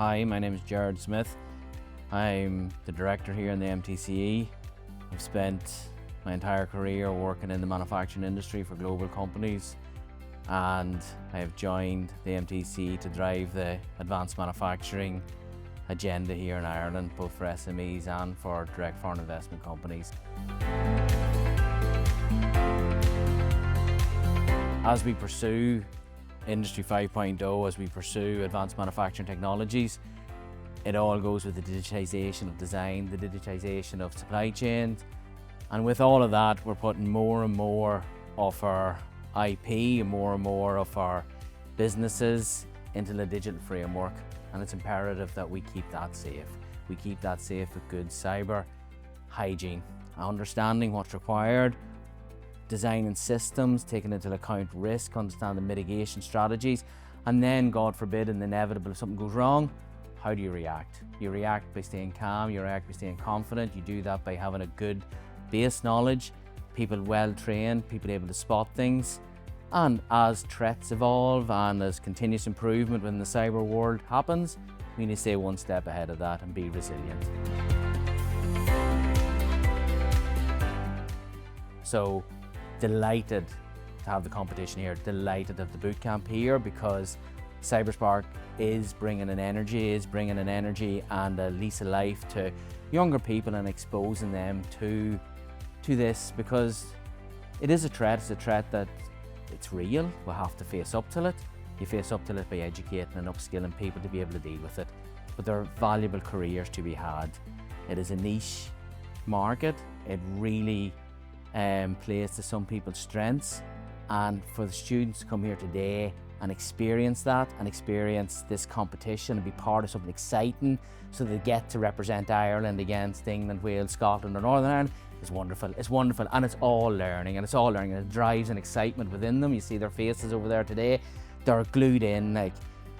Hi, my name is Gerard Smith. I'm the director here in the AMTCE. I've spent my entire career working in the manufacturing industry for global companies, and I have joined the AMTCE to drive the advanced manufacturing agenda here in Ireland, both for SMEs and for direct foreign investment companies. As we pursue Industry 5.0, as we pursue advanced manufacturing technologies, it all goes with the digitisation of design, the digitisation of supply chains, and with all of that we're putting more and more of our IP and more of our businesses into the digital framework, and it's imperative that we keep that safe. We keep that safe with good cyber hygiene, understanding what's required, designing systems, taking into account risk, understanding mitigation strategies, and then, God forbid, in the inevitable, if something goes wrong, how do you react? You react by staying calm, you react by staying confident. You do that by having a good base knowledge, people well trained, people able to spot things. And as threats evolve and as continuous improvement when the cyber world happens, we need to stay one step ahead of that and be resilient. So, delighted to have the competition here, delighted to have the boot camp here, because CyberSpark is bringing an energy and a lease of life to younger people and exposing them to this, because it is a threat. It's a threat that it's real. We'll have to face up to it. You face up to it by educating and upskilling people to be able to deal with it. But there are valuable careers to be had. It is a niche market. It really plays to some people's strengths, and for the students to come here today and experience that and experience this competition and be part of something exciting, so they get to represent Ireland against England, Wales, Scotland or Northern Ireland, is wonderful. It's wonderful, and it's all learning, and it drives an excitement within them. You see their faces over there today, they're glued in. Like,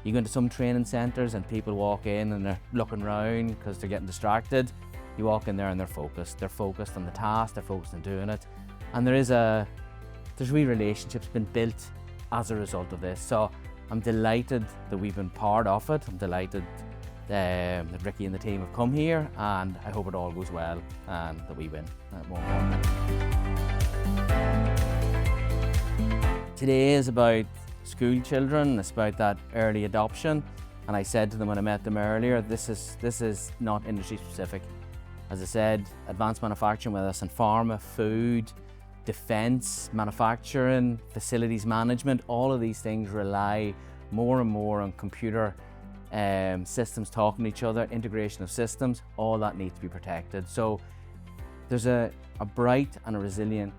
you go into some training centres and people walk in and they're looking around because they're getting distracted. You walk in there and they're focused on the task, they're focused on doing it, and there's real relationships been built as a result of this. So I'm delighted that we've been part of it. I'm delighted that Ricky and the team have come here, and I hope it all goes well and that we win. Today is about school children, it's about that early adoption, and I said to them when I met them earlier, this is not industry specific. As I said, advanced manufacturing, whether it's in pharma, food, defence, manufacturing, facilities management, all of these things rely more and more on computer systems talking to each other, integration of systems, all that needs to be protected. So there's a bright and a resilient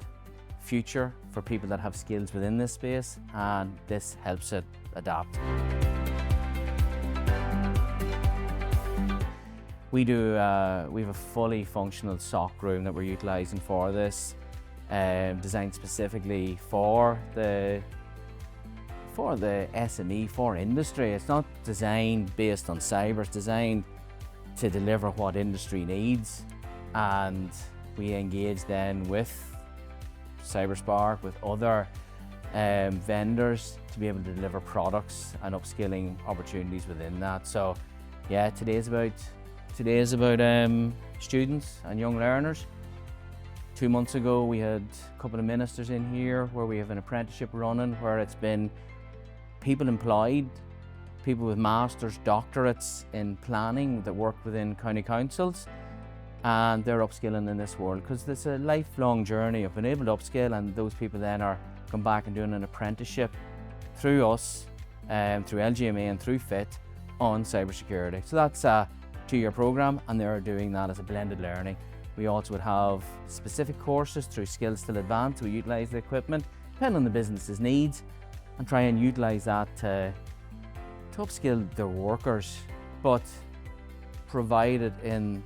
future for people that have skills within this space, and this helps it adapt. We have a fully functional SOC room that we're utilising for this, designed specifically for the SME, for industry. It's not designed based on cyber, it's designed to deliver what industry needs, and we engage then with CyberSpark, with other vendors to be able to deliver products and upskilling opportunities within that. So yeah, today is about students and young learners. 2 months ago we had a couple of ministers in here where we have an apprenticeship running, where it's been people employed, people with masters, doctorates in planning that work within county councils, and they're upskilling in this world, because it's a lifelong journey of being able to upskill, and those people then are come back and doing an apprenticeship through us, through LGMA and through FIT on cybersecurity. So that's a 2-year program, and they're doing that as a blended learning. We also would have specific courses through Skills Till Advanced. We utilise the equipment, depending on the business's needs, and try and utilise that to upskill their workers, but provided in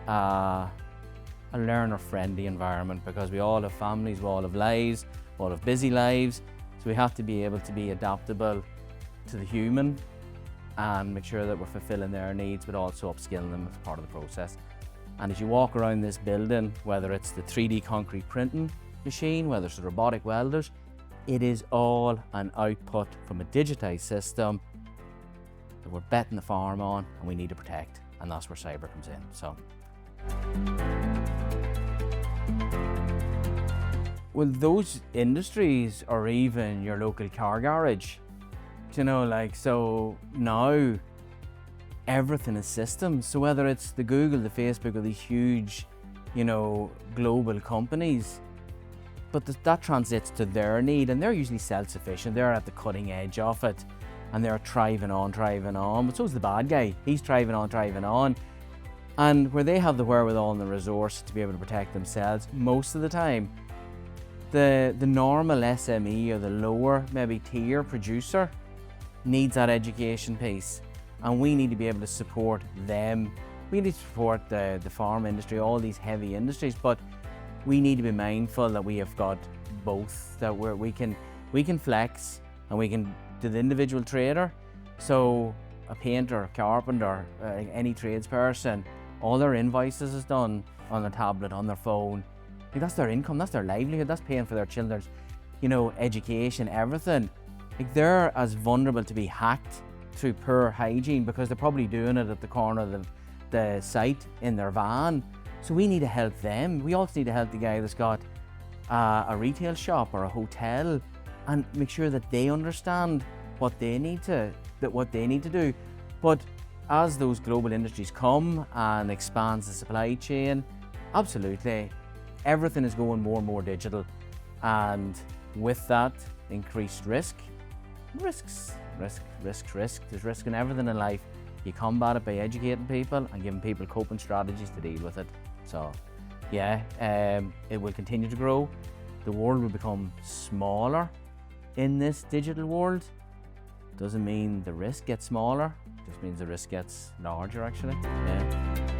a learner-friendly environment, because we all have families, we all have lives, we all have busy lives, so we have to be able to be adaptable to the human and make sure that we're fulfilling their needs, but also upskilling them as part of the process. And as you walk around this building, whether it's the 3D concrete printing machine, whether it's the robotic welders, it is all an output from a digitised system that we're betting the farm on and we need to protect, and that's where cyber comes in. So, well, those industries, or even your local car garage, you know, like, so now everything is systems. So whether it's the Google, the Facebook, or these huge, you know, global companies, but that translates to their need, and they're usually self-sufficient. They're at the cutting edge of it, and they're thriving on. But so's the bad guy. He's thriving on. And where they have the wherewithal and the resource to be able to protect themselves, most of the time, the normal SME or the lower, maybe tier producer needs that education piece. And we need to be able to support them. We need to support the farm industry, all these heavy industries, but we need to be mindful that we have got both, that we can flex, and we can do the individual trader. So a painter, a carpenter, any tradesperson, all their invoices is done on their tablet, on their phone. Like, that's their income, that's their livelihood, that's paying for their children's, you know, education, everything. Like, they're as vulnerable to be hacked through poor hygiene, because they're probably doing it at the corner of the site in their van. So we need to help them. We also need to help the guy that's got a retail shop or a hotel, and make sure that they understand what they need to do. But as those global industries come and expands the supply chain, absolutely, everything is going more and more digital, and with that, increased risk. There's risk in everything in life. You combat it by educating people and giving people coping strategies to deal with it. So, yeah, it will continue to grow. The world will become smaller in this digital world. Doesn't mean the risk gets smaller, just means the risk gets larger, actually. Yeah.